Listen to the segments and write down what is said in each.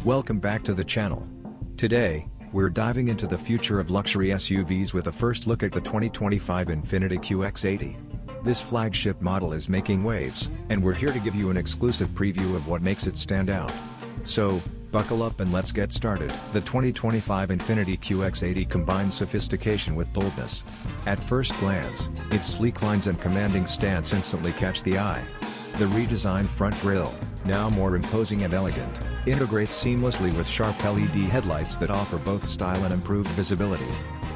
Welcome back to the channel. Today, we're diving into the future of luxury SUVs with a first look at the 2025 Infiniti QX80. This flagship model is making waves, and we're here to give you an exclusive preview of what makes it stand out. So, buckle up and let's get started. The 2025 Infiniti QX80 combines sophistication with boldness. At first glance, its sleek lines and commanding stance instantly catch the eye. The redesigned front grille, now more imposing and elegant, integrates seamlessly with sharp LED headlights that offer both style and improved visibility.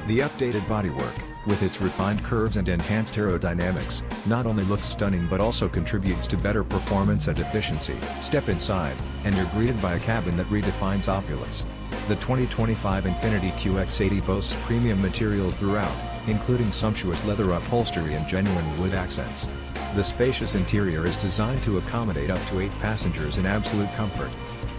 The updated bodywork, with its refined curves and enhanced aerodynamics, not only looks stunning but also contributes to better performance and efficiency. Step inside, and you're greeted by a cabin that redefines opulence. The 2025 Infiniti QX80 boasts premium materials throughout, including sumptuous leather upholstery and genuine wood accents. The spacious interior is designed to accommodate up to 8 passengers in absolute comfort.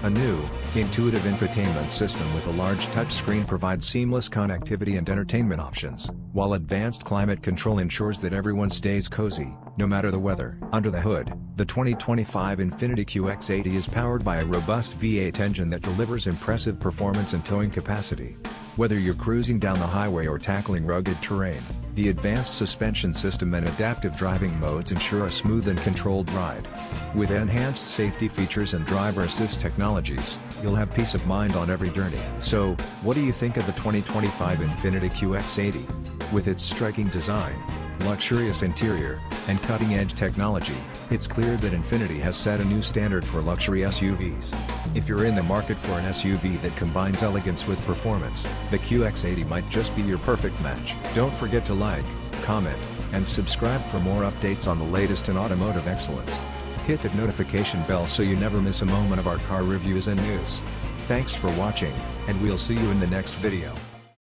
A new, intuitive infotainment system with a large touchscreen provides seamless connectivity and entertainment options, while advanced climate control ensures that everyone stays cozy, no matter the weather. Under the hood, the 2025 Infiniti QX80 is powered by a robust V8 engine that delivers impressive performance and towing capacity. Whether you're cruising down the highway or tackling rugged terrain, the advanced suspension system and adaptive driving modes ensure a smooth and controlled ride. With enhanced safety features and driver assist technologies, you'll have peace of mind on every journey. So, what do you think of the 2025 Infiniti QX80? With its striking design, luxurious interior, and cutting-edge technology, it's clear that Infiniti has set a new standard for luxury SUVs. If you're in the market for an SUV that combines elegance with performance, the QX80 might just be your perfect match. Don't forget to like, comment, and subscribe for more updates on the latest in automotive excellence. Hit that notification bell so you never miss a moment of our car reviews and news. Thanks for watching, and we'll see you in the next video.